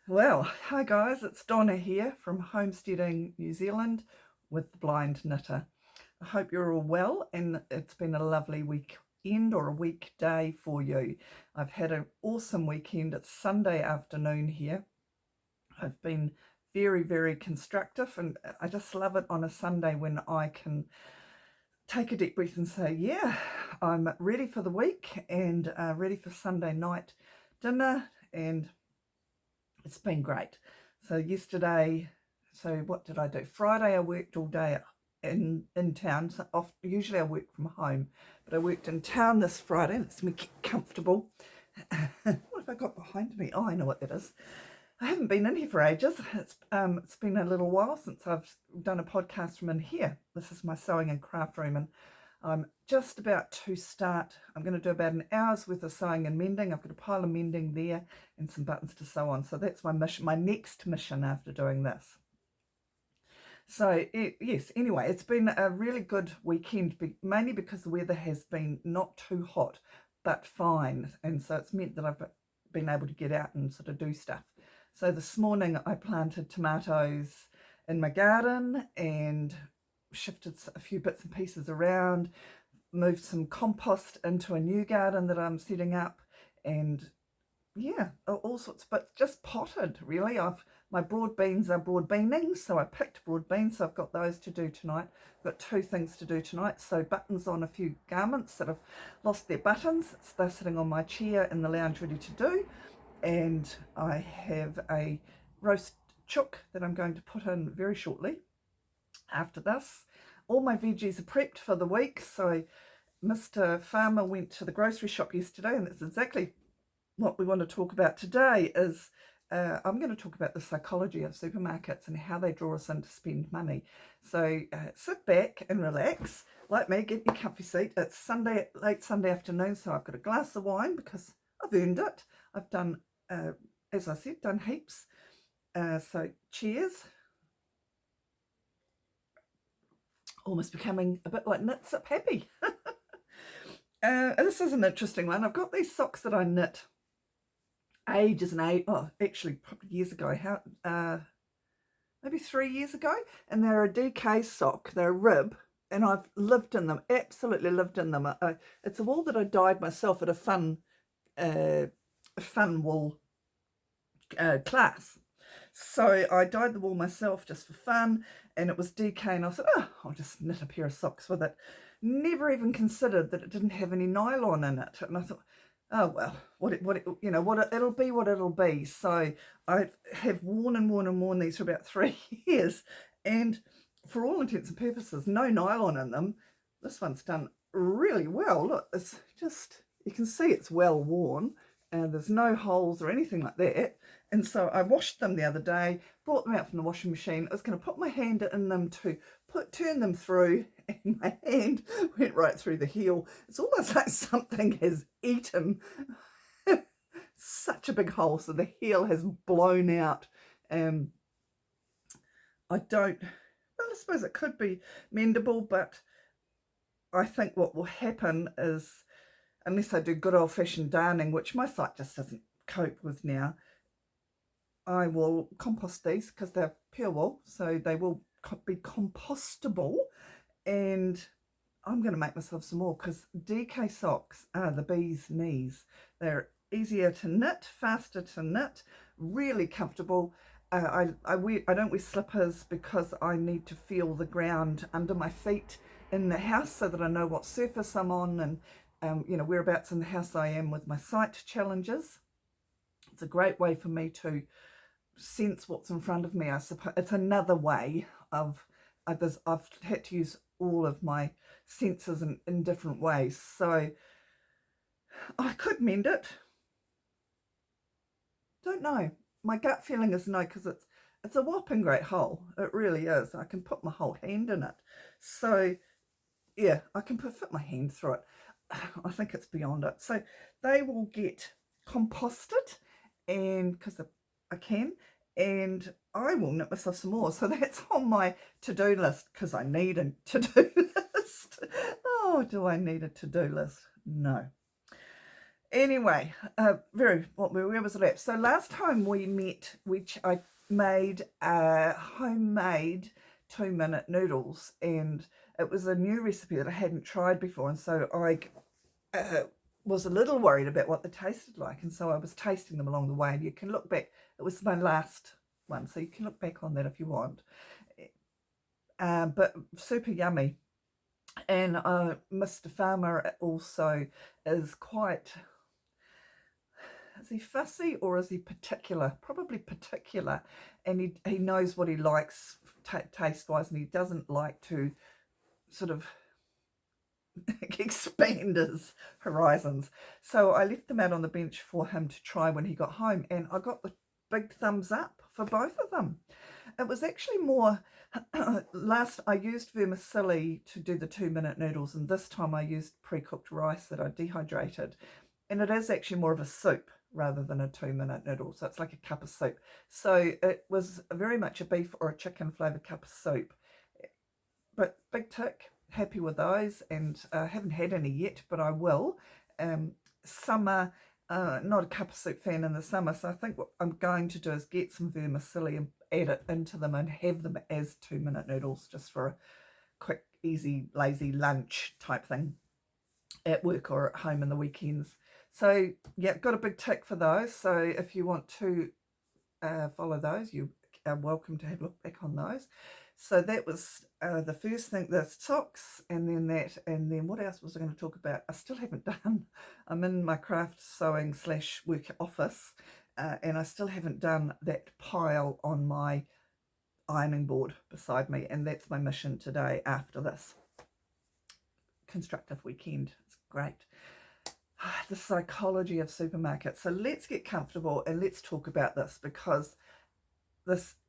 Well, hi guys, it's Donna here from Homesteading New Zealand with the Blind Knitter. I hope you're all well and it's been a lovely weekend or a weekday for you. I've had an awesome weekend. It's Sunday afternoon here. I've been very, very constructive and I just love it on a Sunday when I can take a deep breath and say, yeah, I'm ready for the week and ready for Sunday night dinner, and it's been great. So what did I do? Friday I worked all day in town. So usually I work from home, but I worked in town this Friday. It's me comfortable. What have I got behind me? Oh, I know what that is. I haven't been in here for ages. It's been a little while since I've done a podcast from in here. This is my sewing and craft room, and I'm just about to start. I'm going to do about an hour's worth of sewing and mending. I've got a pile of mending there and some buttons to sew on. So that's my mission, my next mission after doing this. So yes, anyway, it's been a really good weekend, mainly because the weather has been not too hot, but fine. And so it's meant that I've been able to get out and sort of do stuff. So this morning I planted tomatoes in my garden and shifted a few bits and pieces around, moved some compost into a new garden that I'm setting up, and yeah, all sorts, but just potted really. My broad beans are broad beaning, so I picked broad beans, so I've got those to do tonight. I've got two things to do tonight. So buttons on a few garments that have lost their buttons. They're sitting on my chair in the lounge ready to do, and I have a roast chook that I'm going to put in very shortly after this. All my veggies are prepped for the week. So Mr. Farmer went to the grocery shop yesterday, and that's exactly what we want to talk about today. I'm going to talk about the psychology of supermarkets and how they draw us in to spend money. So sit back and relax, like me, get your comfy seat. It's Sunday, late Sunday afternoon, so I've got a glass of wine because I've earned it. I've done, as I said, done heaps. So cheers. Almost becoming a bit like Knit Sip Happy. This is an interesting one. I've got these socks that I knit ages and actually probably years ago, maybe 3 years ago, and they're a DK sock. They're a rib, and I've lived in them, absolutely lived in them. It's a wool that I dyed myself at a fun wool class. So I dyed the wool myself just for fun, and it was DK, and I thought, I'll just knit a pair of socks with it. Never even considered that it didn't have any nylon in it, and I thought, oh well, it'll be what it'll be. So I have worn these for about 3 years, and for all intents and purposes, no nylon in them. This one's done really well. Look, it's just, you can see it's well worn, and there's no holes or anything like that. And so I washed them the other day, brought them out from the washing machine. I was going to put my hand in them to turn them through, and my hand went right through the heel. It's almost like something has eaten such a big hole, so the heel has blown out. I suppose it could be mendable, but I think what will happen is, unless I do good old-fashioned darning, which my site just doesn't cope with now, I will compost these because they're pure wool, so they will be compostable, and I'm going to make myself some more because DK socks are the bee's knees. They're easier to knit, faster to knit, really comfortable. I don't wear slippers because I need to feel the ground under my feet in the house so that I know what surface I'm on, and whereabouts in the house I am with my site challenges. It's a great way for me to sense what's in front of me. I suppose it's another way of I've had to use all of my senses in different ways. So I could mend it. Don't know. My gut feeling is no, because it's a whopping great hole. It really is. I can put my whole hand in it. So yeah, I can fit my hand through it. I think it's beyond it. So they will get composted, and because I can, and I will knit myself some more. So that's on my to-do list, because I need a to-do list. Oh, do I need a to-do list? No. Anyway, where was it at? So last time we met, which I made homemade 2-minute noodles, and it was a new recipe that I hadn't tried before, and so I was a little worried about what they tasted like, and so I was tasting them along the way, and you can look back. It was my last one, so you can look back on that if you want. But super yummy. And Mr. Farmer also is quite, is he fussy or is he particular? Probably particular, and he knows what he likes taste wise, and he doesn't like to sort of expand his horizons. So I left them out on the bench for him to try when he got home, and I got the big thumbs up for both of them. It was actually more, last I used vermicelli to do the 2-minute noodles, and this time I used pre-cooked rice that I dehydrated, and it is actually more of a soup rather than a 2-minute noodle, so it's like a cup of soup. So it was very much a beef or a chicken flavoured cup of soup, but big tick, happy with those, and haven't had any yet, but I will. Summer, not a cup of soup fan in the summer, so I think what I'm going to do is get some vermicelli and add it into them and have them as 2-minute noodles, just for a quick, easy, lazy lunch type thing at work or at home in the weekends. So yeah, got a big tick for those. So if you want to follow those, you are welcome to have a look back on those. So that was the first thing, the socks, and then that, and then what else was I going to talk about? I still haven't done. I'm in my craft sewing / work office, and I still haven't done that pile on my ironing board beside me, and that's my mission today after this constructive weekend. It's great. The psychology of supermarkets. So let's get comfortable and let's talk about this, because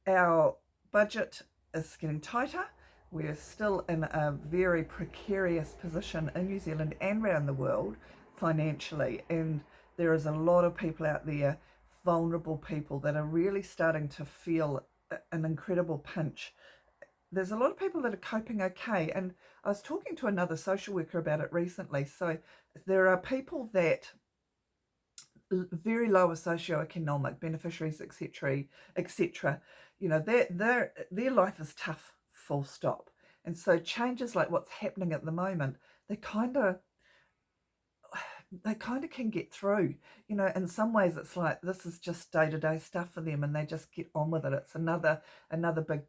our budget is getting tighter. We're still in a very precarious position in New Zealand and around the world financially, and there is a lot of people out there, vulnerable people, that are really starting to feel an incredible pinch. There's a lot of people that are coping okay, and I was talking to another social worker about it recently. So there are people that very lower socioeconomic beneficiaries, etc. You know, their life is tough, full stop. And so changes like what's happening at the moment, they kind of can get through. You know, in some ways it's like this is just day-to-day stuff for them, and they just get on with it. It's another big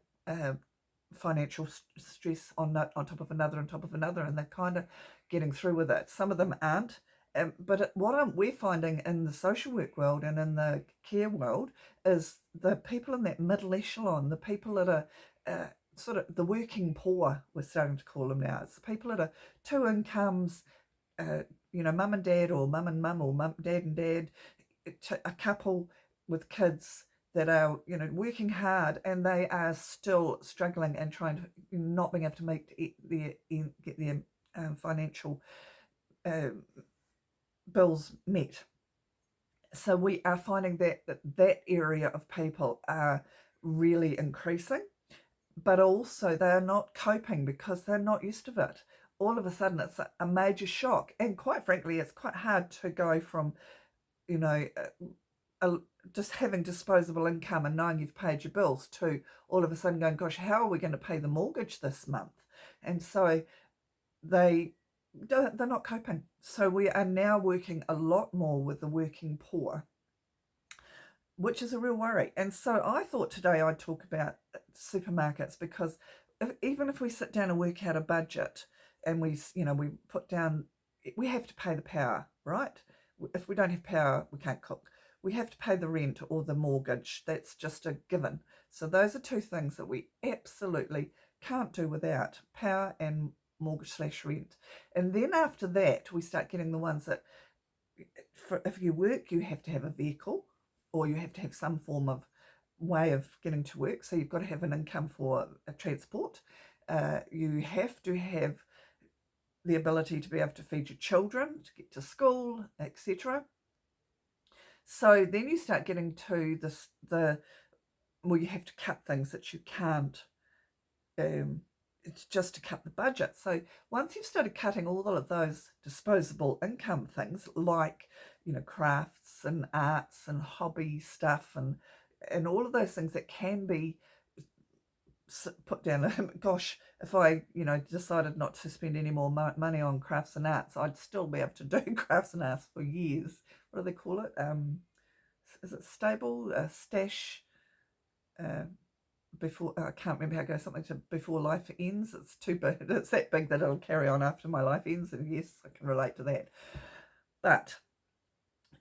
financial stress on top of another, and they're kind of getting through with it. Some of them aren't. But we're finding in the social work world and in the care world is the people in that middle echelon, the people that are sort of the working poor, we're starting to call them now. It's the people that are two incomes, mum and dad, or mum and mum, or dad and dad, a couple with kids that are, working hard, and they are still struggling and trying to, not being able to get their financial bills met. So we are finding that area of people are really increasing, but also they are not coping because they're not used to it. All of a sudden it's a major shock, and quite frankly it's quite hard to go from just having disposable income and knowing you've paid your bills to all of a sudden going, gosh, how are we going to pay the mortgage this month? And so they're not coping. So we are now working a lot more with the working poor, which is a real worry. And so I thought today I'd talk about supermarkets, because even if we sit down and work out a budget, and we put down, we have to pay the power, right? If we don't have power, we can't cook. We have to pay the rent or the mortgage. That's just a given. So those are two things that we absolutely can't do without: power and mortgage / rent. And then after that, we start getting the ones that, if you work, you have to have a vehicle, or you have to have some form of way of getting to work. So you've got to have an income for a transport. You have to have the ability to be able to feed your children, to get to school, etc. So then you start getting to you have to cut things that you can't. It's just to cut the budget. So once you've started cutting all of those disposable income things, like crafts and arts and hobby stuff and all of those things that can be put down. Gosh, if I decided not to spend any more money on crafts and arts, I'd still be able to do crafts and arts for years. What do they call it? Is it stable, stash, before, I can't remember how it goes, something to before life ends. It's too big. It's that big that it'll carry on after my life ends, and yes, I can relate to that. But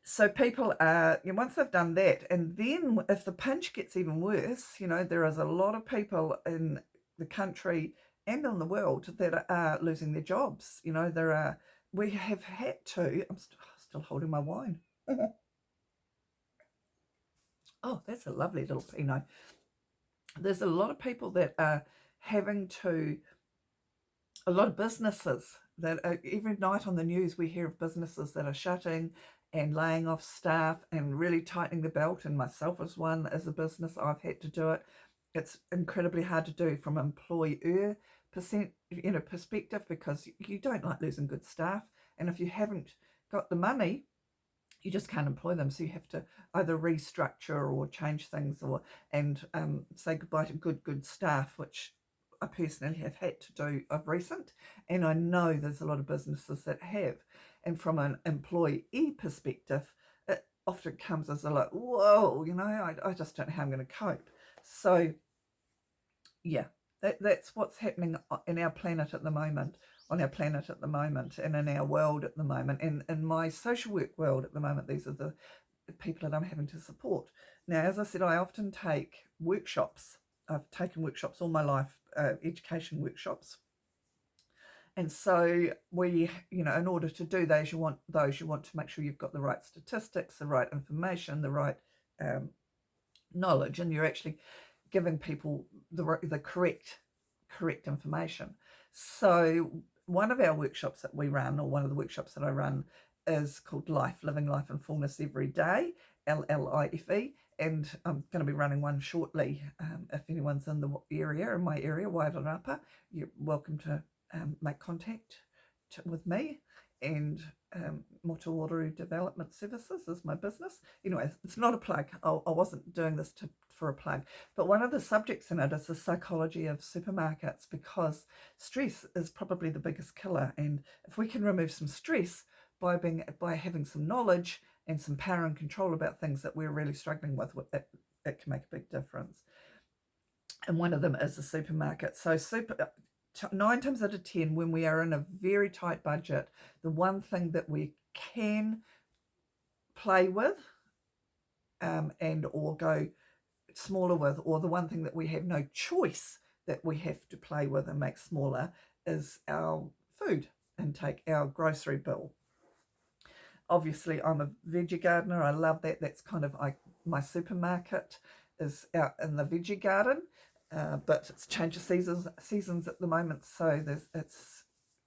so people are, once they've done that, and then if the pinch gets even worse, there is a lot of people in the country and in the world that are losing their jobs. We have had to, I'm still holding my wine. Oh, that's a lovely little Pinot. There's a lot of people that are having to, a lot of businesses that are, every night on the news we hear of businesses that are shutting and laying off staff and really tightening the belt, and myself as one, as a business, I've had to do it. It's incredibly hard to do from an employer perspective, because you don't like losing good staff, and if you haven't got the money, you just can't employ them. So you have to either restructure or change things, and say goodbye to good staff, which I personally have had to do of recent, and I know there's a lot of businesses that have. And from an employee perspective, it often comes as a like, whoa, I just don't know how I'm going to cope. So yeah, that's what's happening in our planet at the moment, on our planet at the moment, and in our world at the moment, and in my social work world at the moment. These are the people that I'm having to support. Now, as I said, I often take workshops. I've taken workshops all my life, education workshops. And so we, in order to do those, you want to make sure you've got the right statistics, the right information, the right knowledge, and you're actually giving people the correct information. So one of our workshops that we run, or one of the workshops that I run, is called Living Life in Fullness Every Day, LLIFE, and I'm going to be running one shortly. If anyone's in the area, in my area, Wairarapa, you're welcome to make contact with me. And Motuoru Development Services is my business. Anyway, it's not a plug. I wasn't doing this for a plug. But one of the subjects in it is the psychology of supermarkets, because stress is probably the biggest killer. And if we can remove some stress by having some knowledge and some power and control about things that we're really struggling with, it can make a big difference. And one of them is the supermarket. So 9 times out of 10, when we are in a very tight budget, the one thing that we can play with and or go smaller with, or the one thing that we have no choice that we have to play with and make smaller, is our food intake, our grocery bill. Obviously, I'm a veggie gardener. I love that. That's kind of my supermarket is out in the veggie garden. But it's change of seasons at the moment, so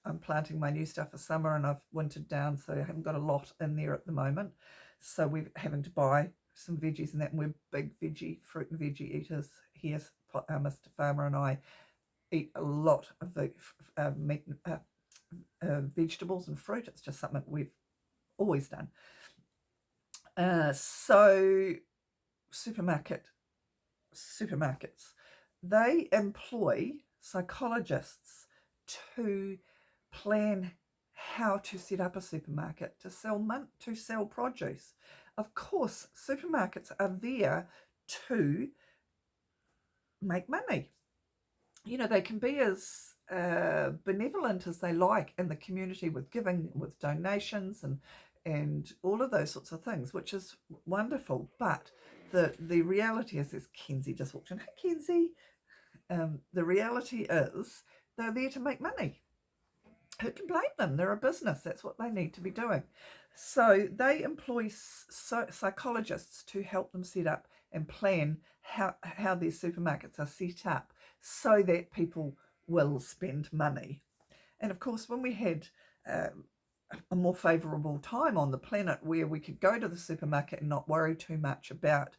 I'm planting my new stuff for summer, and I've wintered down, so I haven't got a lot in there at the moment. So we're having to buy some veggies and that, and we're big fruit and veggie eaters here. Mr. Farmer and I eat a lot of meat, vegetables and fruit. It's just something we've always done. So supermarkets, they employ psychologists to plan how to set up a supermarket to sell produce. Of course, supermarkets are there to make money. They can be as benevolent as they like in the community, with giving, with donations and all of those sorts of things, which is wonderful. But the reality is, Kenzie just walked in. Hey, Kenzie. The reality is they're there to make money. Who can blame them? They're a business. That's what they need to be doing. So they employ psychologists to help them set up and plan how their supermarkets are set up so that people will spend money. And of course, when we had a more favourable time on the planet where we could go to the supermarket and not worry too much about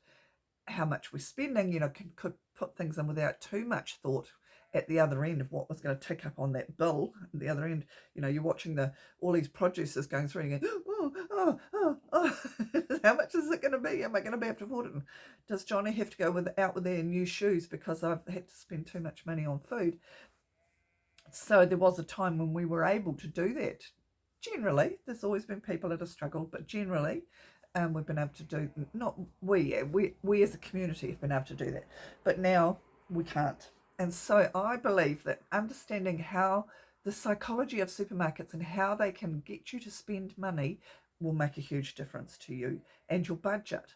how much we're spending, could put things in without too much thought at the other end of what was going to tick up on that bill. At the other end, you're watching all these producers going through and you go, oh, how much is it going to be? Am I going to be able to afford it? And does Johnny have to go out with their new shoes because I've had to spend too much money on food? So there was a time when we were able to do that. Generally, there's always been people that have struggled, but generally, we've been able to do, not we as a community have been able to do that, but now we can't. And so I believe that understanding how the psychology of supermarkets and how they can get you to spend money will make a huge difference to you and your budget.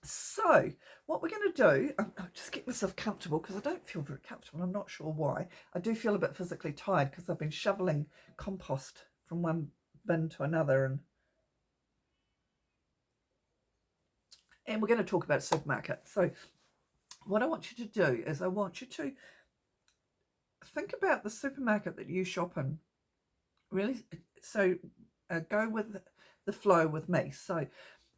So what we're going to do, I'll just get myself comfortable because I don't feel very comfortable. I'm not sure why. I do feel a bit physically tired because I've been shoveling compost from one bin to another, and we're going to talk about a supermarket. So what I want you to do is I want you to think about the supermarket that you shop in. Really, so go with the flow with me. So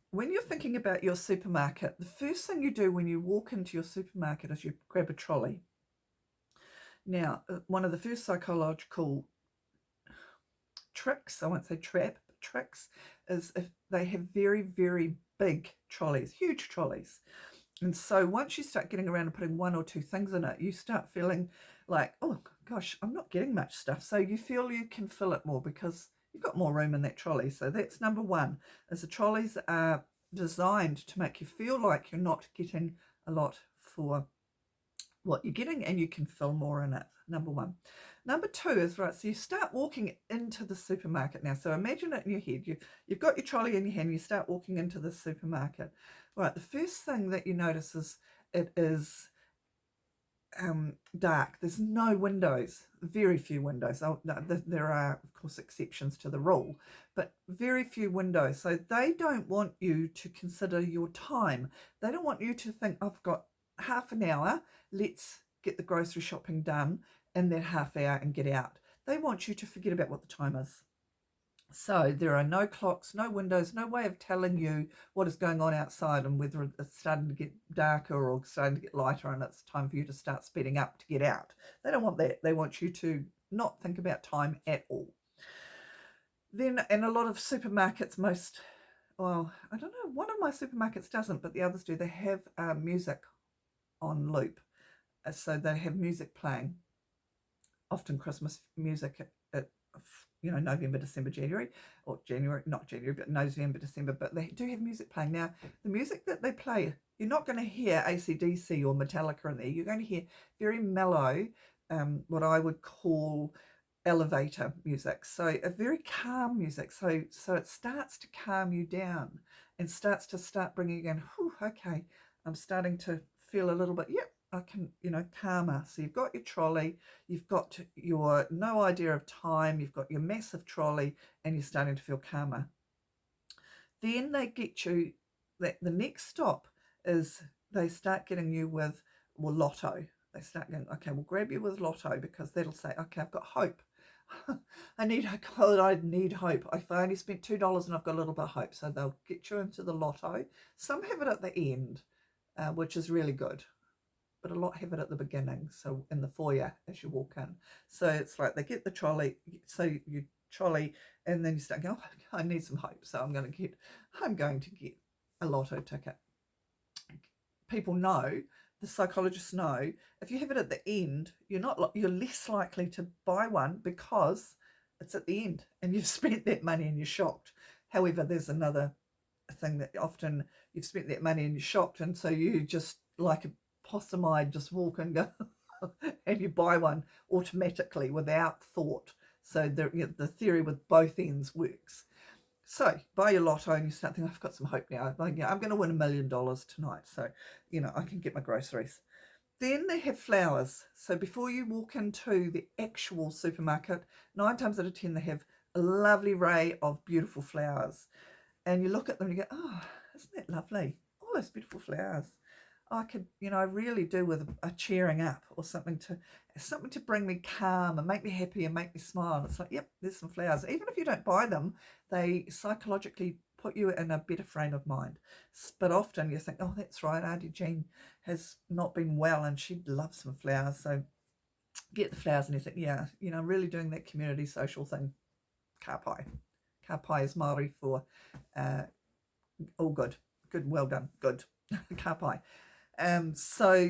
when you're thinking about your supermarket, the first thing you do when you walk into your supermarket is you grab a trolley. Now, one of the first psychological tricks, I won't say trap, but tricks, is if they have very, very big trolleys, huge trolleys. And so once you start getting around and putting one or two things in it, you start feeling like, oh gosh, I'm not getting much stuff. So you feel you can fill it more because you've got more room in that trolley. So that's number one, is the trolleys are designed to make you feel like you're not getting a lot for what you're getting and you can fill more in it. Number one. Number two is, right, so you start walking into the supermarket now. So imagine it in your head. You've got your trolley in your hand, you start walking into the supermarket. Right, the first thing that you notice is it is dark. There's no windows, very few windows. There are, of course, exceptions to the rule, but very few windows. So they don't want you to consider your time. They don't want you to think, I've got half an hour, let's get the grocery shopping done in that half hour and get out. They want you to forget about what the time is. So there are no clocks, no windows, no way of telling you what is going on outside and whether it's starting to get darker or starting to get lighter and it's time for you to start speeding up to get out. They don't want that. They want you to not think about time at all. Then, in a lot of supermarkets, well, I don't know, one of my supermarkets doesn't, but the others do. They have music on loop. So they have music playing, often Christmas music at November, December, January, or January, not January, but November, December, but they do have music playing. Now, the music that they play, you're not going to hear AC/DC or Metallica in there. You're going to hear very mellow, what I would call elevator music. So a very calm music. So it starts to calm you down and starts bringing you in, okay, I'm starting to feel a little bit, yep, I can, calmer. So you've got your trolley, you've got your no idea of time, you've got your massive trolley, and you're starting to feel calmer. Then they get you, the next stop is they start getting you with, lotto. They start going, okay, we'll grab you with lotto because that'll say, okay, I've got hope. I need hope. If I only spent $2 and I've got a little bit of hope. So they'll get you into the lotto. Some have it at the end, which is really good. But a lot have it at the beginning, so in the foyer as you walk in. So it's like they get the trolley, so you trolley, and then you start going, oh, I need some hope, so I'm going to get a lotto ticket. People know, the psychologists know, if you have it at the end, you're less likely to buy one because it's at the end and you've spent that money and you're shocked. However, there's another thing that often you've spent that money and you're shocked, and so you just like a possum-eyed just walk and go and you buy one automatically without thought. So the theory with both ends works. So buy your lotto and you start thinking, I've got some hope now. I'm going to win $1 million tonight, so I can get my groceries. Then they have flowers. So before you walk into the actual supermarket, 9 times out of 10 they have a lovely array of beautiful flowers, and you look at them and you go, oh, isn't that lovely? All those beautiful flowers. I could, I really do with a cheering up or something to bring me calm and make me happy and make me smile. And it's like, yep, there's some flowers. Even if you don't buy them, they psychologically put you in a better frame of mind. But often you think, oh, that's right, Auntie Jean has not been well and she'd love some flowers. So get the flowers and you think, yeah, really doing that community social thing. Ka pai. Ka pai is Māori for all good. Good, well done, good. Ka pai. So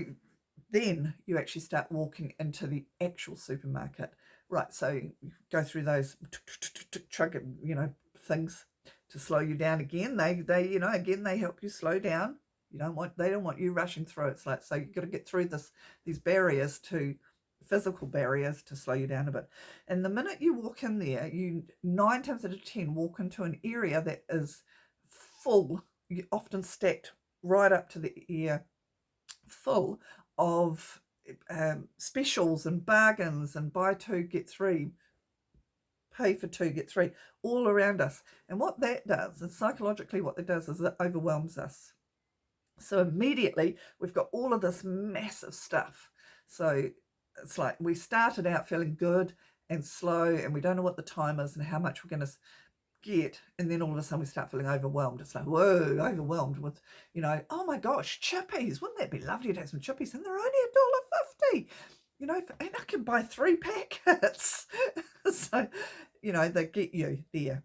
then you actually start walking into the actual supermarket. Right, so you go through those truck, things to slow you down again. They again, they help you slow down. They don't want you rushing through. It's like, so you've got to get through these barriers, to physical barriers, to slow you down a bit. And the minute you walk in there, you 9 times out of 10 walk into an area that is full, often stacked right up to the ear, full of specials and bargains and buy 2 get 3, pay for 2 get 3, all around us. And what that does, and psychologically what that does, is it overwhelms us. So immediately we've got all of this massive stuff. So it's like we started out feeling good and slow, and we don't know what the time is and how much we're going to get, and then all of a sudden we start feeling overwhelmed. It's like, whoa, overwhelmed with, oh my gosh, chippies. Wouldn't that be lovely to have some chippies? And they're only $1.50, and I can buy 3 packets. So, they get you there.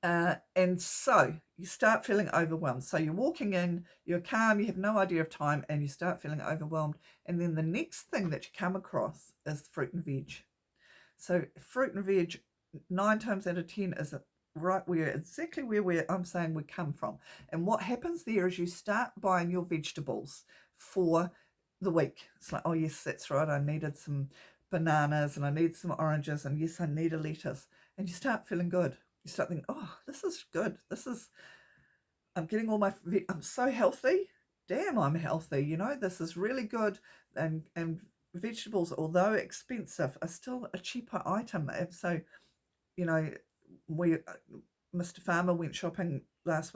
And so you start feeling overwhelmed. So you're walking in, you're calm, you have no idea of time, and you start feeling overwhelmed. And then the next thing that you come across is fruit and veg. So fruit and veg, 9 times out of 10, is right exactly where I'm saying we come from. And what happens there is you start buying your vegetables for the week. It's like, oh yes, that's right, I needed some bananas and I need some oranges, and yes, I need a lettuce. And you start feeling good. You start thinking, oh, this is good. I'm getting all I'm so healthy. Damn, I'm healthy. This is really good. And vegetables, although expensive, are still a cheaper item. And so, Mr. Farmer went shopping this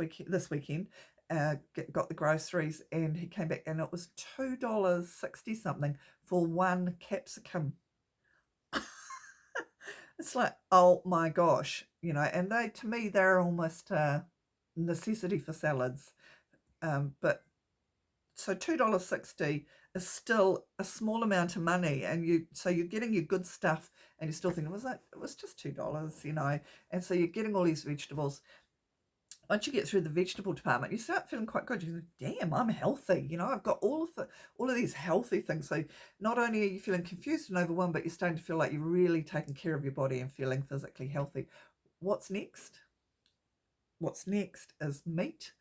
weekend, got the groceries, and he came back and it was $2.60 something for 1 capsicum. It's like, oh my gosh, and to me, they're almost a necessity for salads. But so $2.60 is still a small amount of money, and you're getting your good stuff, and you're still thinking, it was just $2, and so you're getting all these vegetables. Once you get through the vegetable department, you start feeling quite good. You think, damn, I'm healthy. I've got all of these healthy things. So not only are you feeling confused and overwhelmed, but you're starting to feel like you're really taking care of your body and feeling physically healthy. What's next? What's next is meat,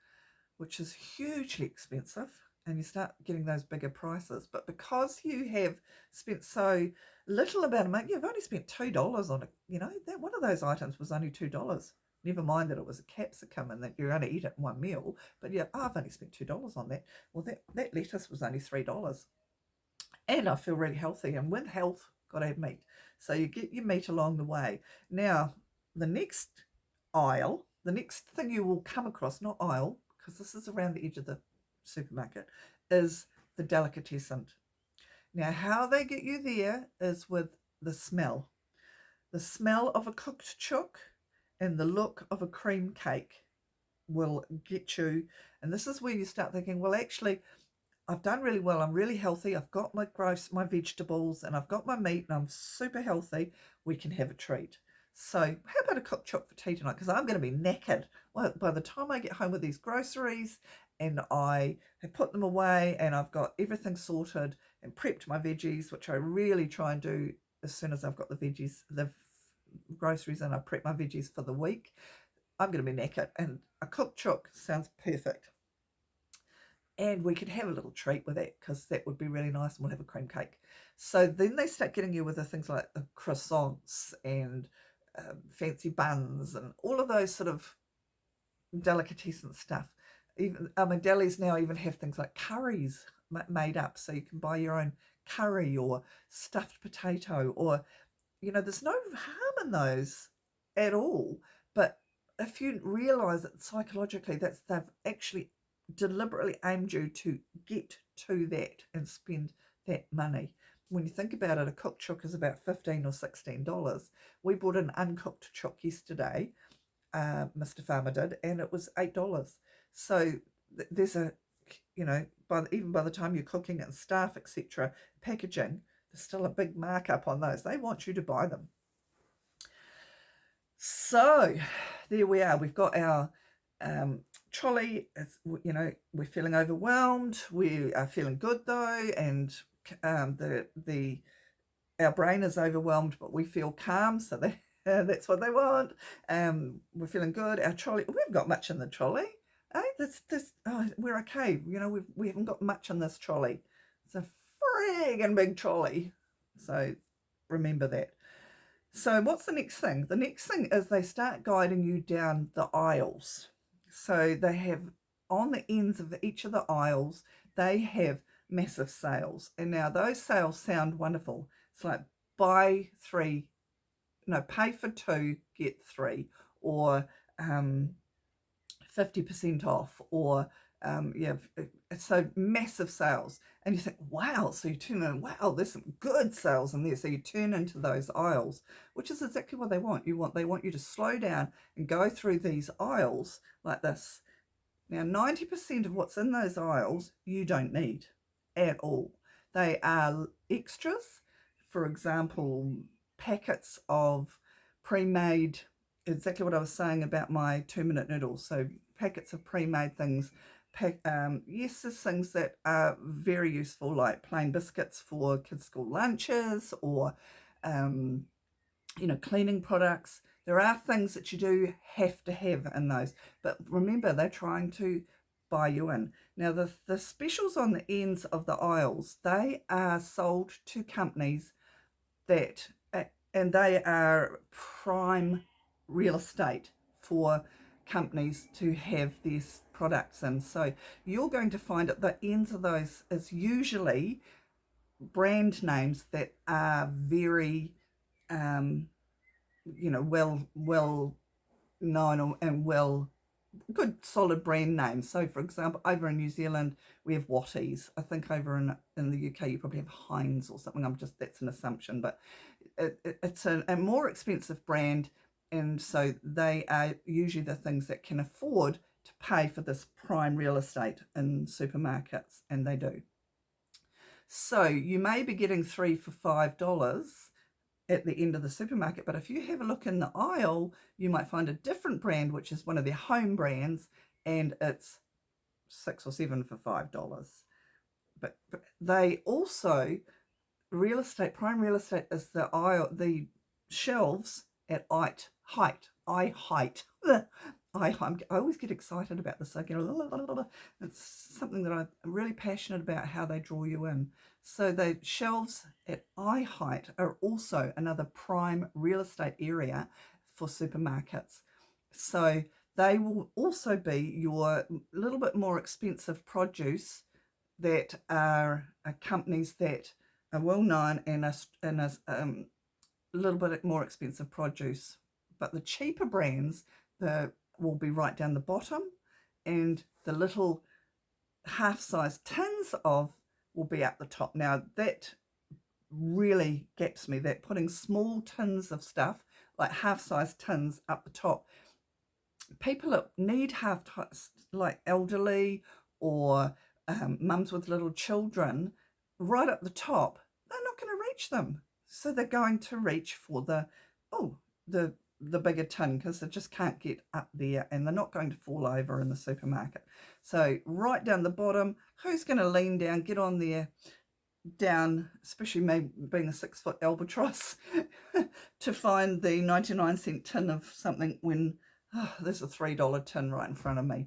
which is hugely expensive, and you start getting those bigger prices. But because you have spent so little about a month, you've only spent $2 on it. That one of those items was only $2. Never mind that it was a capsicum and that you're going to eat it in one meal. But yeah, I've only spent $2 on that. Well, that lettuce was only $3. And I feel really healthy. And with health, got to have meat. So you get your meat along the way. Now, the next aisle, the next thing you will come across, not aisle, because this is around the edge of the supermarket, is the delicatessen. Now, how they get you there is with the smell. The smell of a cooked chook and the look of a cream cake will get you. And this is where you start thinking, well, actually, I've done really well. I'm really healthy. I've got my vegetables, and I've got my meat, and I'm super healthy. We can have a treat. So how about a cooked chook for tea tonight? Because I'm going to be knackered. Well, by the time I get home with these groceries and I have put them away and I've got everything sorted and prepped my veggies, which I really try and do as soon as I've got the groceries, and I prep my veggies for the week, I'm going to be knackered. And a cooked chook sounds perfect. And we could have a little treat with that, because that would be really nice, and we'll have a cream cake. So then they start getting you with the things like the croissants and fancy buns and all of those sort of delicatessen stuff. Even delis now even have things like curries made up, so you can buy your own curry or stuffed potato, or there's no harm in those at all. But if you realise that psychologically they've actually deliberately aimed you to get to that and spend that money. When you think about it, a cooked chook is about $15 or $16. We bought an uncooked chook yesterday, Mr. Farmer did, and it was $8. So there's even by the time you're cooking and staff, etc., packaging, There's still a big markup on those. They want you to buy them. So there we are. We've got our trolley. It's, you know, we're feeling overwhelmed. We are feeling good though, and our brain is overwhelmed, but we feel calm. So that's what they want. We're feeling good. Our trolley. We haven't got much in the trolley. We're okay. You know, we haven't got much in this trolley. It's a friggin' big trolley. So remember that. So what's the next thing? The next thing is they start guiding you down the aisles. So they have, on the ends of each of the aisles, they have massive sales. And now those sales sound wonderful. It's like pay for 2, get 3, or 50% off, or so massive sales. And you think, wow, so you turn in, wow, there's some good sales in there. So you turn into those aisles, which is exactly what they want. They want you to slow down and go through these aisles like this. Now, 90% of what's in those aisles, you don't need at all. They are extras. For example, packets of pre-made, exactly what I was saying about my 2-minute noodles. So packets of pre-made things. Yes, there's things that are very useful, like plain biscuits for kids' school lunches, or cleaning products. There are things that you do have to have in those, but remember, they're trying to buy you in. Now, the specials on the ends of the aisles, they are sold to companies and they are prime real estate for companies to have these products in. So you're going to find at the ends of those is usually brand names that are very well known and good solid brand names. So for example, over in New Zealand we have Watties. I think over in the UK you probably have Heinz or something. That's an assumption, but it's a more expensive brand, and so they are usually the things that can afford to pay for this prime real estate in supermarkets, and they do. So you may be getting 3 for $5 at the end of the supermarket, but if you have a look in the aisle, you might find a different brand, which is one of their home brands, and it's 6 or 7 for $5. But they also, prime real estate is the shelves at eye height. I always get excited about this. It's something that I'm really passionate about, how they draw you in. So the shelves at eye height are also another prime real estate area for supermarkets. So they will also be your little bit more expensive produce that are companies that are well known and a little bit more expensive produce. But the cheaper brands will be right down the bottom, and the little half-size tins will be at the top. Now that really gets me, that putting small tins of stuff like half-size tins up the top. People that need like elderly or mums with little children, right up the top, they're not going to reach them. So they're going to reach for the bigger tin, because they just can't get up there, and they're not going to fall over in the supermarket. So right down the bottom, who's going to lean down, get on there, down, especially me being a 6-foot albatross, to find the 99-cent tin of something when there's a $3 tin right in front of me.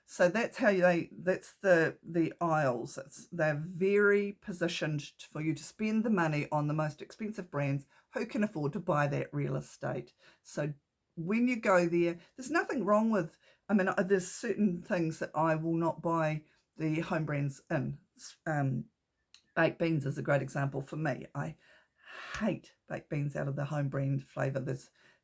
So that's the aisles. They're very positioned for you to spend the money on the most expensive brands who can afford to buy that real estate. So when you go there, there's nothing wrong with, there's certain things that I will not buy the home brands in. Baked beans is a great example for me. I hate baked beans out of the home brand flavour.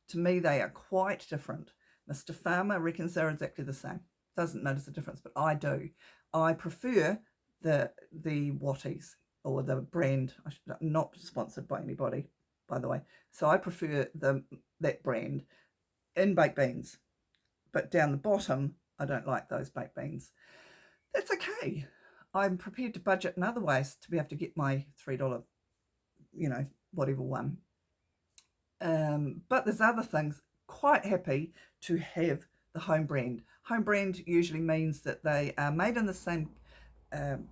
To me, they are quite different. Mr. Farmer reckons they're exactly the same. Doesn't notice the difference, but I do. I prefer the Watties, or the brand. Not sponsored by anybody, by the way. So I prefer that brand in baked beans. But down the bottom, I don't like those baked beans. That's okay. I'm prepared to budget in other ways to be able to get my $3 you know, whatever one. But there's other things. Quite happy to have the home brand. Home brand usually means that they are made in the same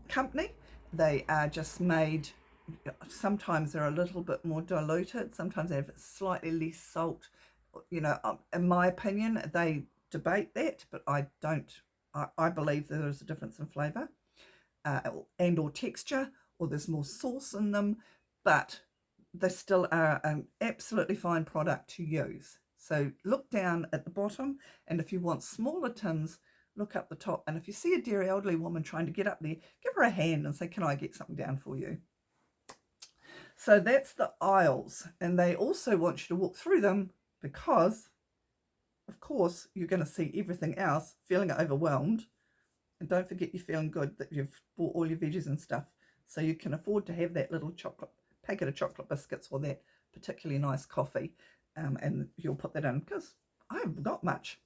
company. They are just made, sometimes they're a little bit more diluted, sometimes they have slightly less salt. You know, in my opinion, they debate that, but I don't. I believe there is a difference in flavour and or texture, or there's more sauce in them, but they still are an absolutely fine product to use. So look down at the bottom, and if you want smaller tins, look up the top. And if you see a dairy elderly woman trying to get up there, give her a hand and say, can I get something down for you? So that's the aisles, and they also want you to walk through them because, of course, you're going to see everything else, feeling overwhelmed. And don't forget you're feeling good that you've bought all your veggies and stuff, so you can afford to have that little chocolate packet of chocolate biscuits or that particularly nice coffee, and you'll put that in because I haven't got much.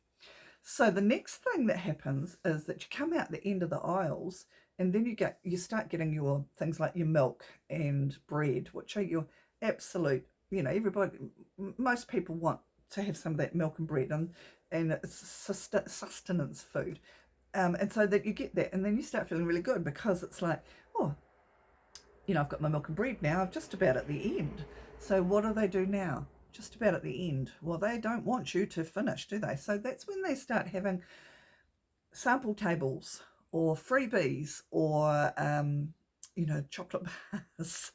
So the next thing that happens is that you come out the end of the aisles, and then you start getting your things like your milk and bread, which are your absolute, you know, most people want to have some of that milk and bread, and it's sustenance food. And so that you get that, and then you start feeling really good because it's like, oh, you know, I've got my milk and bread now. I'm just about at the end. So what do they do now? Just about at the end. Well, they don't want you to finish, do they? So that's when they start having sample tables or freebies or, you know, chocolate bars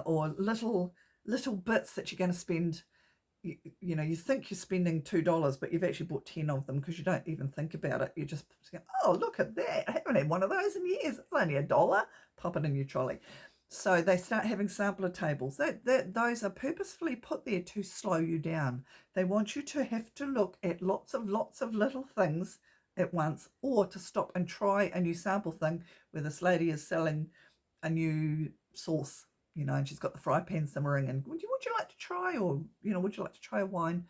or little bits that you're going to spend. You know, you think you're spending $2, but you've actually bought 10 of them because you don't even think about it. You just go, oh, look at that. I haven't had one of those in years. It's only $1. Pop it in your trolley. So they start having sampler tables. Those are purposefully put there to slow you down. They want you to have to look at lots of little things at once, or to stop and try a new sample thing where this lady is selling a new sauce, you know, and she's got the fry pan simmering, and would you like to try, or, you know, would you like to try a wine?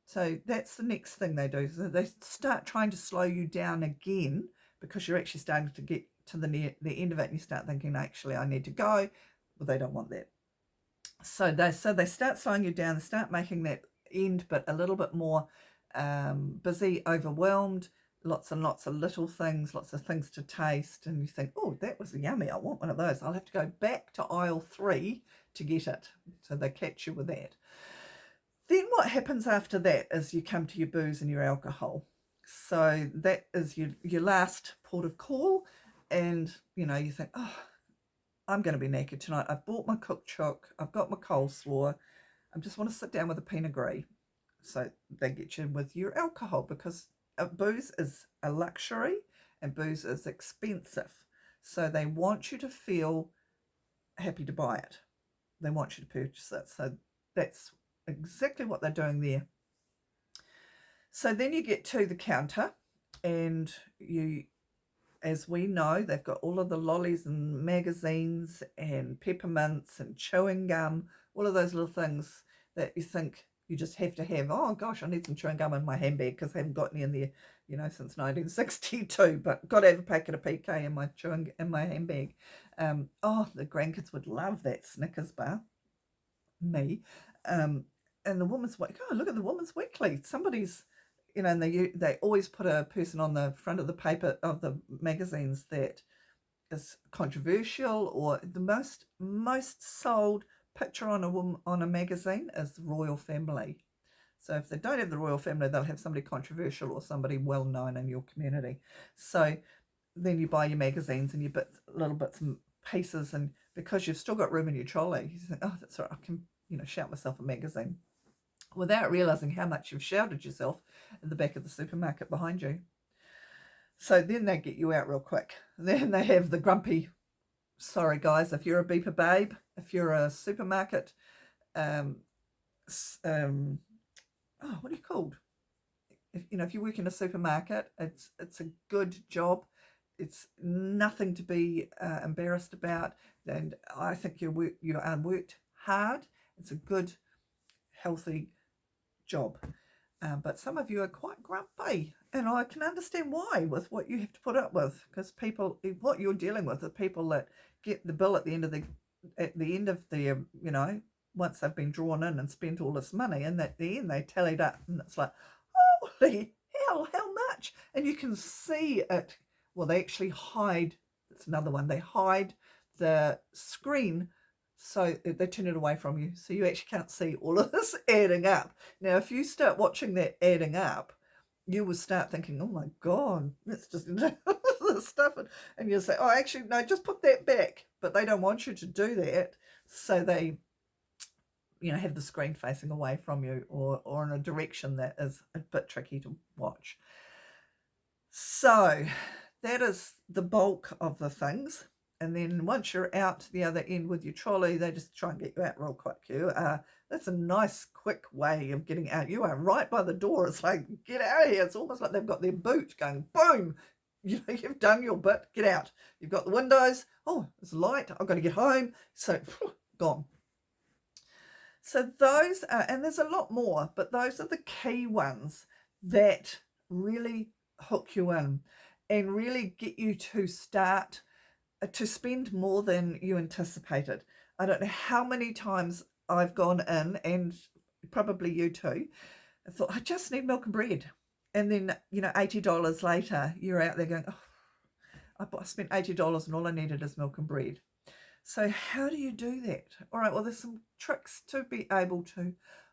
So that's the next thing they do. So they start trying to slow you down again because you're actually starting to get to the end of it, and you start thinking, actually, I need to go. Well, they don't want that. So they start slowing you down. They start making that end bit a little bit more busy, overwhelmed. Lots and lots of little things, lots of things to taste, and you think, oh, that was yummy, I want one of those. I'll have to go back to aisle 3 to get it. So they catch you with that. Then what happens after that is you come to your booze and your alcohol. So that is your last port of call, and, you know, you think, oh, I'm going to be knackered tonight. I've bought my cooked chook, I've got my coleslaw, I just want to sit down with a Pinot Gris. So they get you with your alcohol, because booze is a luxury and booze is expensive. So they want you to feel happy to buy it. They want you to purchase it. So that's exactly what they're doing there. So then you get to the counter, and you, as we know, they've got all of the lollies and magazines and peppermints and chewing gum, all of those little things that you think you just have to have. Oh gosh, I need some chewing gum in my handbag because I haven't got any in there, you know, since 1962. But got to have a packet of PK in my handbag. Oh, the grandkids would love that Snickers bar. Me, and the Woman's Week. Oh, look at the Woman's Weekly. Somebody's, you know, and they always put a person on the front of the paper of the magazines that is controversial, or the most sold picture on a magazine is the royal family. So if they don't have the royal family, they'll have somebody controversial or somebody well known in your community. So then you buy your magazines and your little bits and pieces, and because you've still got room in your trolley, you think, oh, that's all right, I can, you know, shout myself a magazine, without realizing how much you've shouted yourself in the back of the supermarket behind you. So then they get you out real quick. Then they have the grumpy, sorry guys, if you're a beeper babe, if you're a supermarket, oh, what are you called? If you work in a supermarket, it's a good job. It's nothing to be embarrassed about, and I think you worked hard. It's a good, healthy job. But some of you are quite grumpy, and I can understand why, with what you have to put up with, because what you're dealing with are people that get the bill at the end of the at the end of their, once they've been drawn in and spent all this money, and at the end they tallied up, and it's like, holy hell, how much? And you can see it. Well, they actually hide. That's another one. They hide the screen, so they turn it away from you, so you actually can't see all of this adding up. Now, if you start watching that adding up, you will start thinking, oh my God, that's just this stuff. And you'll say, oh, actually, no, just put that back. But they don't want you to do that. So they, have the screen facing away from you, or in a direction that is a bit tricky to watch. So that is the bulk of the things. And then once you're out the other end with your trolley, they just try and get you out real quick. That's a nice, quick way of getting out. You are right by the door. It's like, get out of here. It's almost like they've got their boot going, boom. You've done your bit. Get out. You've got the windows. Oh, it's light. I've got to get home. So, gone. So those are, and there's a lot more, but those are the key ones that really hook you in and really get you to start to spend more than you anticipated. I don't know how many times I've gone in, and probably you too, I thought, I just need milk and bread. And then, $80 later, you're out there going, oh, I spent $80 and all I needed is milk and bread. So how do you do that? All right, well, there's some tricks to be able to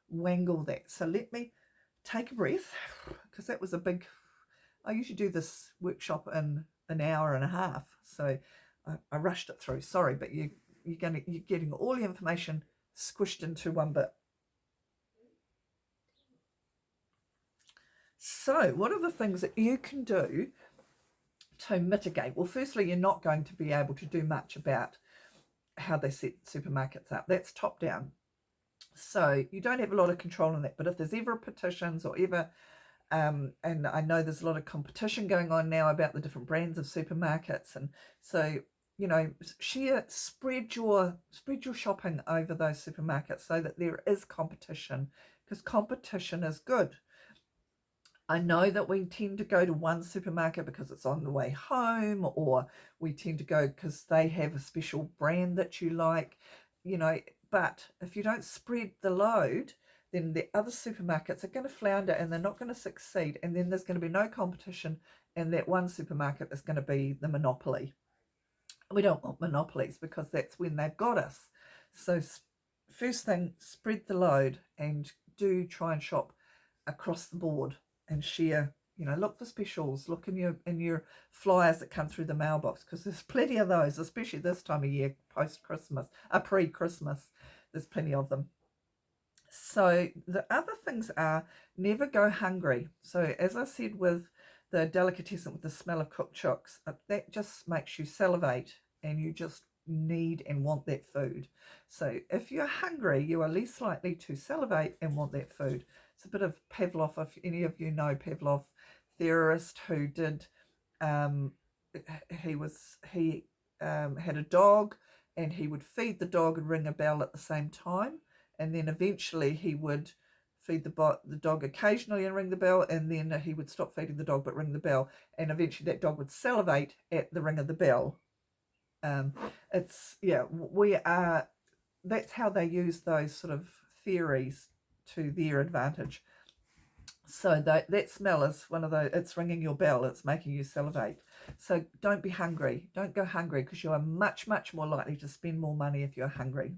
wangle that. So let me take a breath, because that was I usually do this workshop in an hour and a half. So I rushed it through. Sorry, but you're getting all the information squished into one bit. So what are the things that you can do to mitigate? Well, firstly, you're not going to be able to do much about how they set supermarkets up. That's top down. So you don't have a lot of control on that. But if there's ever petitions or ever, and I know there's a lot of competition going on now about the different brands of supermarkets, and so spread your shopping over those supermarkets so that there is competition, because competition is good. I know that we tend to go to one supermarket because it's on the way home, or we tend to go because they have a special brand that you like, but if you don't spread the load, then the other supermarkets are going to flounder and they're not going to succeed. And then there's going to be no competition, and that one supermarket is going to be the monopoly. We don't want monopolies, because that's when they've got us. So first thing, spread the load, and do try and shop across the board and share. Look for specials. Look in your flyers that come through the mailbox, because there's plenty of those, especially this time of year, post-Christmas, pre-Christmas. There's plenty of them. So the other things are, never go hungry. So as I said with the delicatessen, with the smell of cooked chooks, that just makes you salivate, and you just need and want that food. So if you're hungry, you are less likely to salivate and want that food. It's a bit of Pavlov, if any of you know Pavlov, theorist who did, he had a dog, and he would feed the dog and ring a bell at the same time, and then eventually he would feed the dog occasionally and ring the bell, and then he would stop feeding the dog but ring the bell, and eventually that dog would salivate at the ring of the bell. That's how they use those sort of theories to their advantage. So that smell is one of those, it's ringing your bell, it's making you salivate. So don't be hungry. Don't go hungry, because you are much, much more likely to spend more money if you're hungry.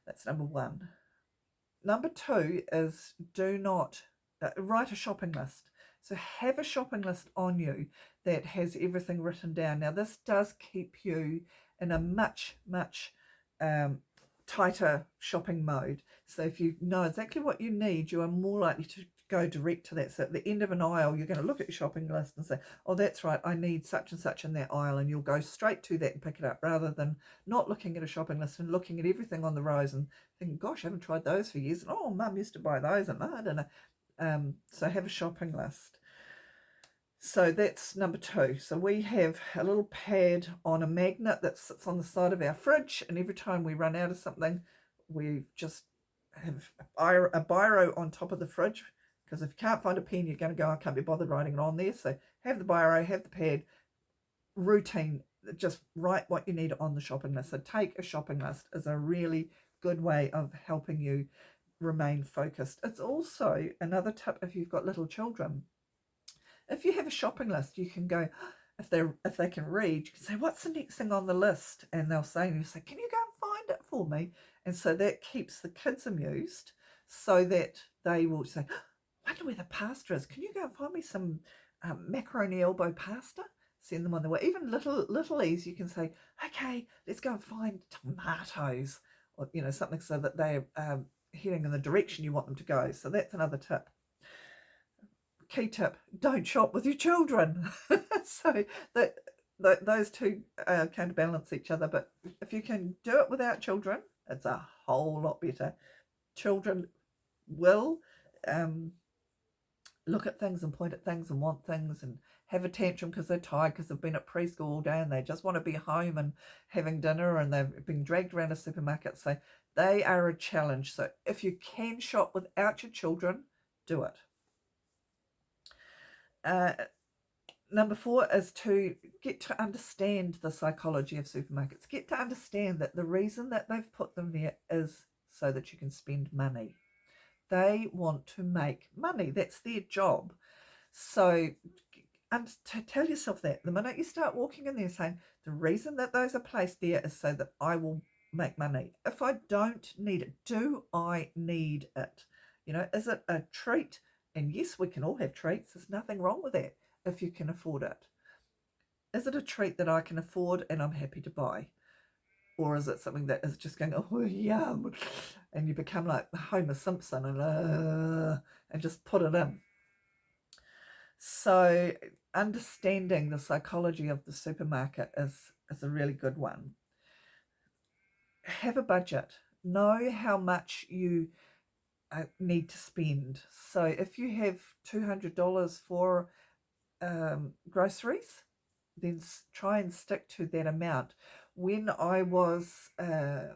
That's number one. Number two is, do not write a shopping list. So have a shopping list on you that has everything written down. Now, this does keep you in a much, much tighter shopping mode. So if you know exactly what you need, you are more likely to go direct to that. So at the end of an aisle, you're going to look at your shopping list and say, oh, that's right, I need such and such in that aisle, and you'll go straight to that and pick it up, rather than not looking at a shopping list and looking at everything on the rows and thinking, gosh, I haven't tried those for years, and oh, mum used to buy those, and I don't know. So have a shopping list. So that's number two. So we have a little pad on a magnet that sits on the side of our fridge, and every time we run out of something, we just have a biro on top of the fridge, because if you can't find a pen, you're going to go, I can't be bothered writing it on there. So have the biro, have the pad, routine, just write what you need on the shopping list. So take a shopping list is a really good way of helping you remain focused. It's also another tip if you've got little children. If you have a shopping list, you can go, if they can read, you can say, what's the next thing on the list? And they'll say, and you say, can you go and find it for me? And so that keeps the kids amused, so that they will say, I wonder where the pasta is. Can you go and find me some macaroni elbow pasta? Send them on the way. Even littlies, you can say, okay, let's go and find tomatoes, or something, so that they're heading in the direction you want them to go. So that's another tip. Key tip: don't shop with your children. So that those two counterbalance each other. But if you can do it without children, it's a whole lot better. Children will look at things and point at things and want things and have a tantrum because they're tired, because they've been at preschool all day and they just want to be home and having dinner, and they've been dragged around a supermarket. So they are a challenge. So if you can shop without your children, do it. Number 4 is to get to understand the psychology of supermarkets. Get to understand that the reason that they've put them there is so that you can spend money. They want to make money. That's their job. So, and to tell yourself that the minute you start walking in there saying, the reason that those are placed there is so that I will make money. If I don't need it, do I need it? Is it a treat? And yes, we can all have treats. There's nothing wrong with that if you can afford it. Is it a treat that I can afford and I'm happy to buy? Or is it something that is just going, oh, yum, and you become like Homer Simpson and just put it in? So understanding the psychology of the supermarket is a really good one. Have a budget. Know how much you need to spend. So if you have $200 for groceries, then try and stick to that amount. When I was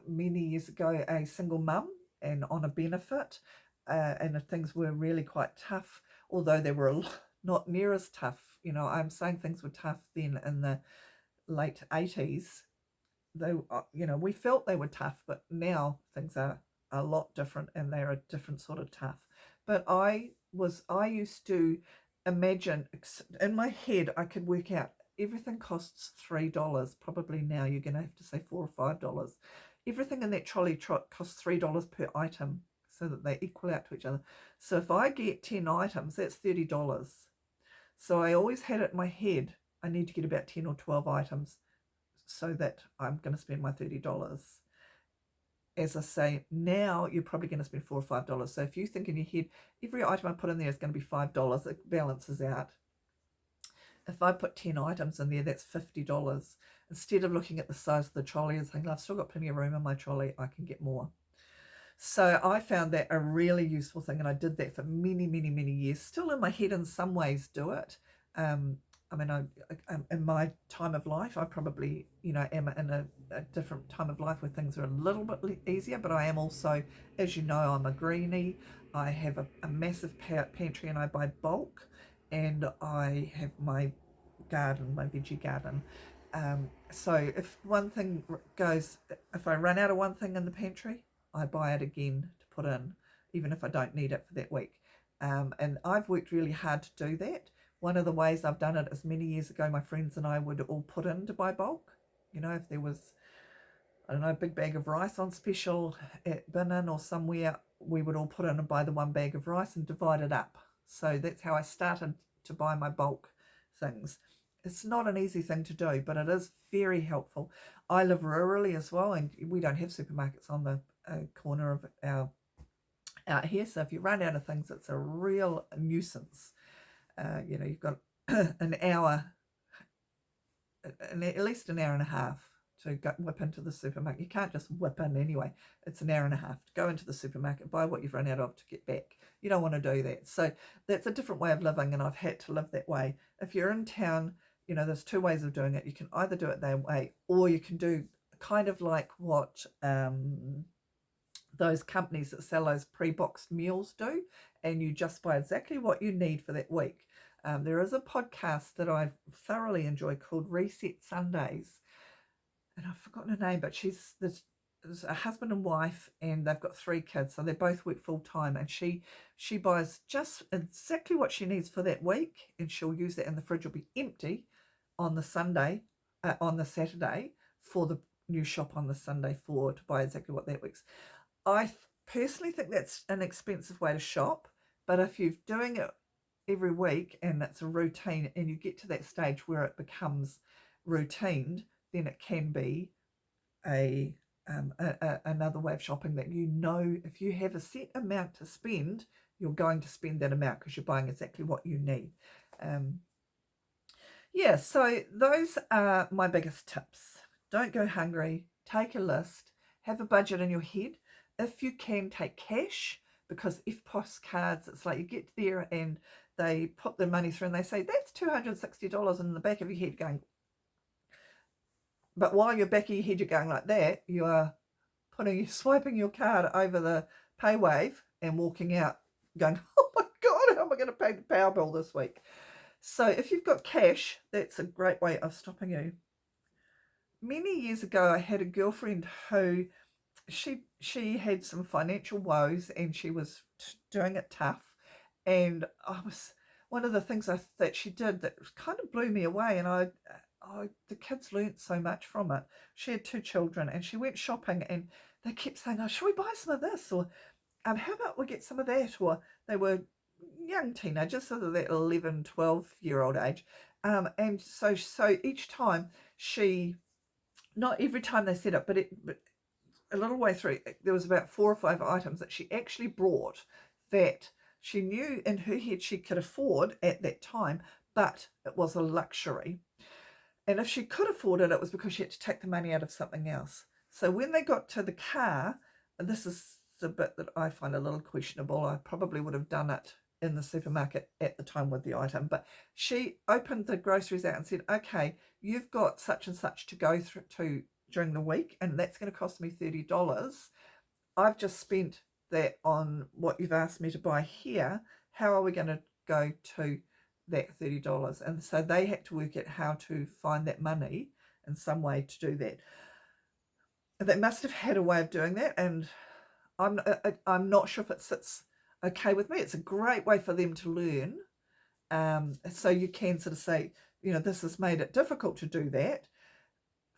many years ago a single mum and on a benefit, and things were really quite tough, although they were not near as tough. I'm saying things were tough then in the late 80s. They, we felt they were tough, but now things are a lot different and they're a different sort of tough. But I used to imagine, in my head I could work out everything costs $3. Probably now you're going to have to say $4 or $5. Everything in that trolley trot costs $3 per item, so that they equal out to each other. So if I get 10 items, that's $30. So I always had it in my head, I need to get about 10 or 12 items so that I'm going to spend my $30. As I say, now you're probably going to spend $4 or $5. So if you think in your head, every item I put in there is going to be $5, it balances out. If I put 10 items in there, that's $50. Instead of looking at the size of the trolley and thinking, I've still got plenty of room in my trolley, I can get more. So I found that a really useful thing, and I did that for many, many, many years. Still in my head in some ways do it. In my time of life, I probably, am in a different time of life where things are a little bit easier, but I am also, as you know, I'm a greenie. I have a massive pantry and I buy bulk, and I have my garden, my veggie garden. So if one thing goes, if I run out of one thing in the pantry, I buy it again to put in, even if I don't need it for that week. And I've worked really hard to do that. One of the ways I've done it is many years ago, my friends and I would all put in to buy bulk. If there was, I don't know, a big bag of rice on special at Binnin or somewhere, we would all put in and buy the one bag of rice and divide it up. So that's how I started to buy my bulk things. It's not an easy thing to do, but it is very helpful. I live rurally as well, and we don't have supermarkets on the corner of our out here. So if you run out of things, it's a real nuisance. You've got an hour, at least an hour and a half to whip into the supermarket. You can't just whip in anyway. It's an hour and a half to go into the supermarket, buy what you've run out of to get back. You don't want to do that. So that's a different way of living, and I've had to live that way. If you're in town, there's two ways of doing it. You can either do it that way, or you can do kind of like what those companies that sell those pre-boxed meals do, and you just buy exactly what you need for that week. There is a podcast that I thoroughly enjoy called Reset Sundays, and I've forgotten her name, but there's a husband and wife, and they've got 3 kids, so they both work full time, and she buys just exactly what she needs for that week, and she'll use that, and the fridge will be empty on the Saturday for the new shop on the Sunday to buy exactly what that week's. I personally think that's an expensive way to shop, but if you're doing it every week and it's a routine, and you get to that stage where it becomes routine, then it can be another way of shopping that if you have a set amount to spend, you're going to spend that amount because you're buying exactly what you need. So those are my biggest tips. Don't go hungry. Take a list. Have a budget in your head. If you can, take cash, because EFTPOS cards, it's like you get there and they put the money through and they say, that's $260, in the back of your head going, but while you're back of your head, you're going like that, you are swiping your card over the pay wave and walking out going, oh my God, how am I going to pay the power bill this week? So if you've got cash, that's a great way of stopping you. Many years ago, I had a girlfriend who she had some financial woes, and she was doing it tough. And one of the things that she did that kind of blew me away, and the kids learnt so much from it. She had 2 children, and she went shopping, and they kept saying, oh, should we buy some of this? Or how about we get some of that? Or they were young teenagers, so that 11, 12-year-old age. And so each time not every time they set up, but a little way through, there was about 4 or 5 items that she actually brought that she knew in her head she could afford at that time, but it was a luxury. And if she could afford it, it was because she had to take the money out of something else. So when they got to the car, and this is the bit that I find a little questionable, I probably would have done it in the supermarket at the time with the item, but she opened the groceries out and said, okay, you've got such and such to go through to during the week, and that's going to cost me $30. I've just spent that on what you've asked me to buy here. How are we going to go to that $30? And so they had to work out how to find that money in some way to do that. They must have had a way of doing that, and I'm not sure if it sits okay with me. It's a great way for them to learn. So you can sort of say, this has made it difficult to do that.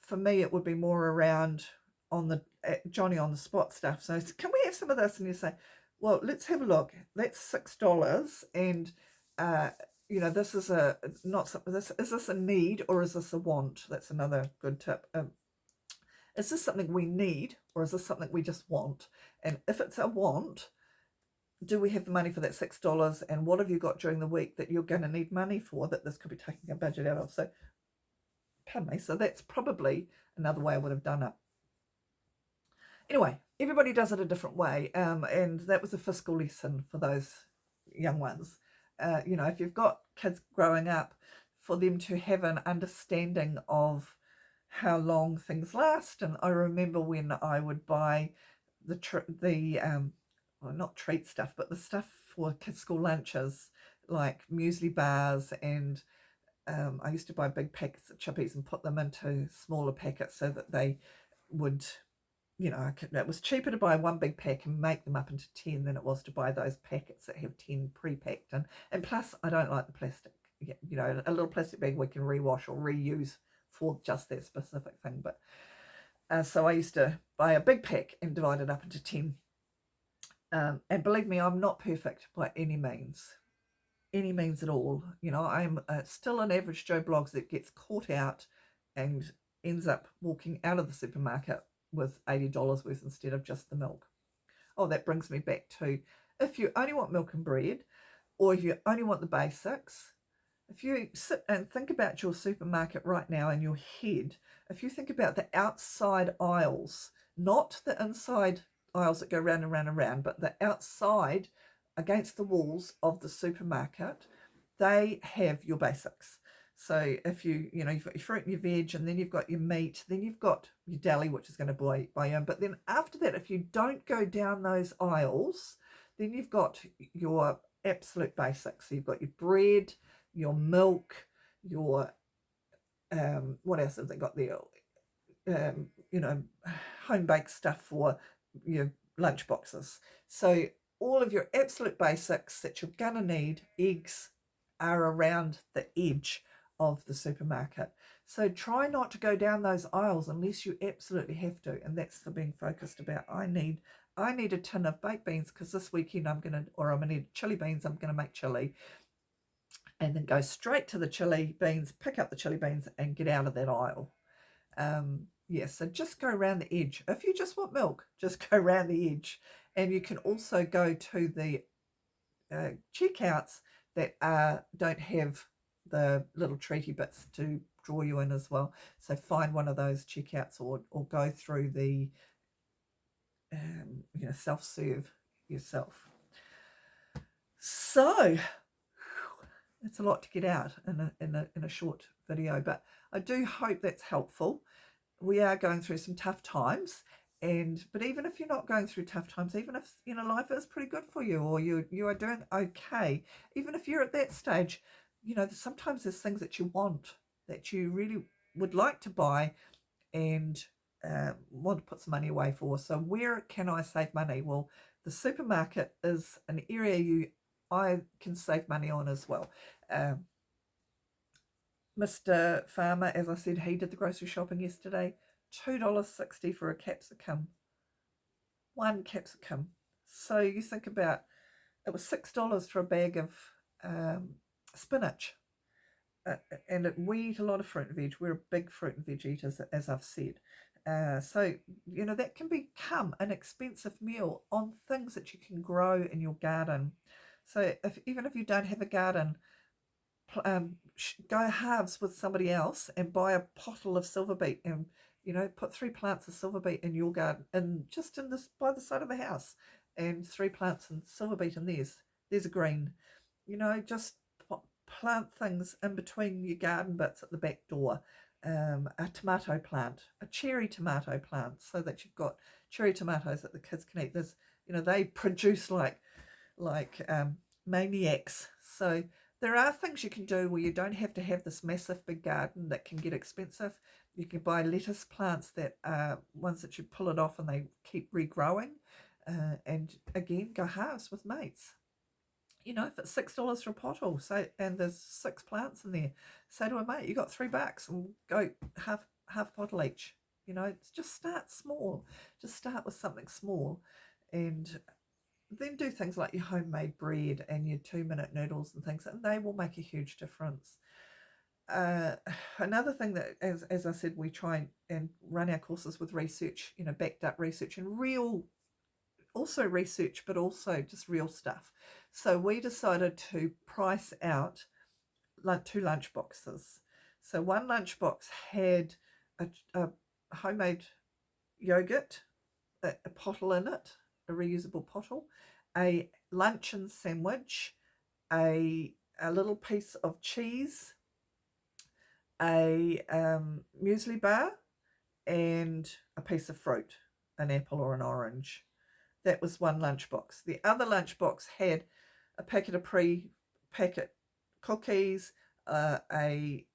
For me, it would be more around on the Johnny on the spot stuff. So can we have some of this? And you say, well, let's have a look. That's $6, and this is is this a need or is this a want? That's another good tip. Is this something we need or is this something we just want? And if it's a want, do we have the money for that $6? And what have you got during the week that you're going to need money for that this could be taking a budget out of? So, pardon me. So that's probably another way I would have done it. Anyway, everybody does it a different way. And that was a fiscal lesson for those young ones. If you've got kids growing up, for them to have an understanding of how long things last. And I remember when I would buy not treat stuff, but the stuff for kids' school lunches, like muesli bars, and I used to buy big packets of chippies and put them into smaller packets so that they would, it was cheaper to buy one big pack and make them up into 10 than it was to buy those packets that have 10 pre-packed. And plus, I don't like the plastic. A little plastic bag we can rewash or reuse for just that specific thing. But so I used to buy a big pack and divide it up into 10. And believe me, I'm not perfect by any means at all. I'm still an average Joe Bloggs that gets caught out and ends up walking out of the supermarket with $80 worth instead of just the milk. Oh, that brings me back to, if you only want milk and bread, or if you only want the basics, if you sit and think about your supermarket right now in your head, if you think about the outside aisles, not the inside aisles that go round and round and round, but the outside against the walls of the supermarket, they have your basics. So if you've got your fruit and your veg, and then you've got your meat, then you've got your deli, which is going to buy you. But then after that, if you don't go down those aisles, then you've got your absolute basics. So you've got your bread, your milk, your what else have they got there? You know, home baked stuff for your lunch boxes. So all of your absolute basics that you're gonna need, eggs, are around the edge of the supermarket. So try not to go down those aisles unless you absolutely have to, and that's the being focused about. I need a tin of baked beans because this weekend I'm gonna need chili beans. I'm gonna make chili, and then go straight to the chili beans, pick up the chili beans, and get out of that aisle. Yes, so just go around the edge. If you just want milk, just go around the edge. And you can also go to the checkouts that don't have the little treaty bits to draw you in as well. So find one of those checkouts, or go through the self-serve yourself. So it's a lot to get out in a short video, but I do hope that's helpful. We are going through some tough times, but even if you're not going through tough times, even if life is pretty good for you, or you are doing okay, even if you're at that stage, sometimes there's things that you want, that you really would like to buy and want to put some money away for. So where can I save money? Well, the supermarket is an area I can save money on as well. Mr. Farmer, as I said, he did the grocery shopping yesterday. $2.60 for a capsicum. One capsicum. So you think about, it was $6 for a bag of spinach. And we eat a lot of fruit and veg. We're a big fruit and veg eaters, as I've said. So, that can become an expensive meal on things that you can grow in your garden. So even if you don't have a garden, go halves with somebody else and buy a pottle of silver beet, and put 3 plants of silver beet in your garden, and just by the side of the house, and 3 plants and silver beet in there's a green. Just plant things in between your garden bits at the back door. A tomato plant, a cherry tomato plant, so that you've got cherry tomatoes that the kids can eat. They produce like maniacs. So there are things you can do where you don't have to have this massive big garden that can get expensive. You can buy lettuce plants that are ones that you pull it off and they keep regrowing. And again, go halves with mates. If it's $6 for a pottle, and there's 6 plants in there, say to a mate, you got $3 and go half pottle each. Just start small. Just start with something small, and then do things like your homemade bread and your 2-minute noodles and things, and they will make a huge difference. Another thing that, as I said, we try and run our courses with research, backed up research and real research, but also just real stuff. So we decided to price out 2 lunch boxes. So one lunch box had a homemade yogurt, a pottle in it, a reusable pottle, a luncheon sandwich, a little piece of cheese, a muesli bar, and a piece of fruit, an apple or an orange. That was one lunchbox. The other lunchbox had a packet of pre-packet cookies, a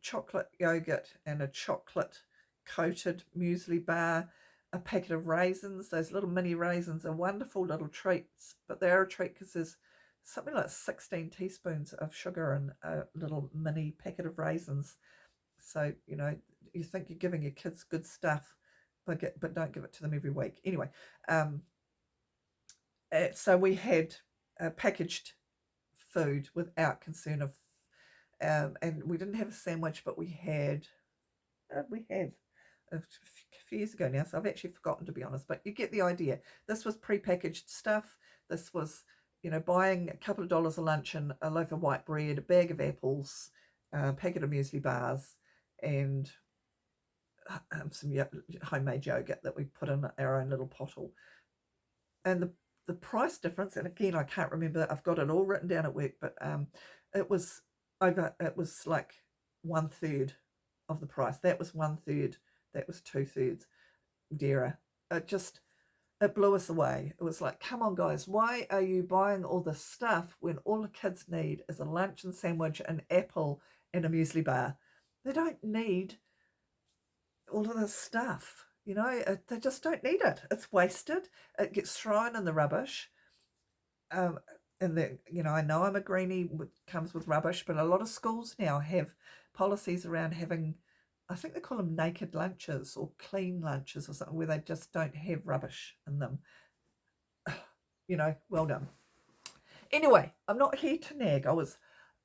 chocolate yogurt and a chocolate coated muesli bar, a packet of raisins. Those little mini raisins are wonderful little treats, but they are a treat because there's something like 16 teaspoons of sugar in a little mini packet of raisins. So, you think you're giving your kids good stuff, but don't give it to them every week. Anyway, so we had packaged food without concern of, and we didn't have a sandwich, but we had a few years ago now, so I've actually forgotten, to be honest, but you get the idea. This was pre-packaged stuff. This was, buying a couple of dollars a lunch and a loaf of white bread, a bag of apples, a packet of muesli bars, and some homemade yogurt that we put in our own little pottle. And the price difference, and again, I can't remember, I've got it all written down at work, but it was like 1/3 of the price. That was 1/3, that was 2/3 dearer. it blew us away. It was like, come on, guys, why are you buying all this stuff when all the kids need is a lunch and sandwich, an apple, and a muesli bar? They don't need all of this stuff. They just don't need it. It's wasted. It gets thrown in the rubbish. And I know I'm a greenie, comes with rubbish, but a lot of schools now have policies around having, I think they call them naked lunches or clean lunches or something, where they just don't have rubbish in them. Well done. Anyway, I'm not here to nag.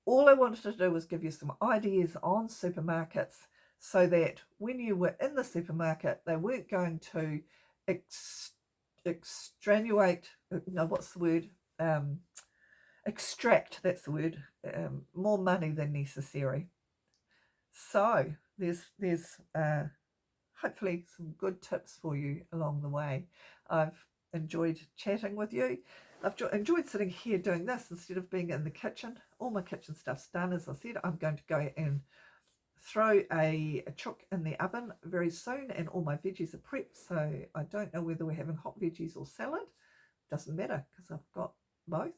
All I wanted to do was give you some ideas on supermarkets, so that when you were in the supermarket, they weren't going to extract, that's the word, more money than necessary. So there's hopefully some good tips for you along the way. I've enjoyed chatting with you. I've enjoyed sitting here doing this instead of being in the kitchen. All my kitchen stuff's done. As I said, I'm going to go and throw a chook in the oven very soon, and all my veggies are prepped, so I don't know whether we're having hot veggies or salad. Doesn't matter because I've got both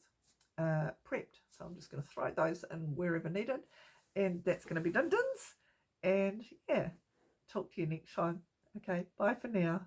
prepped. So I'm just going to throw those in wherever needed, and that's going to be done. And yeah, talk to you next time. Okay, bye for now.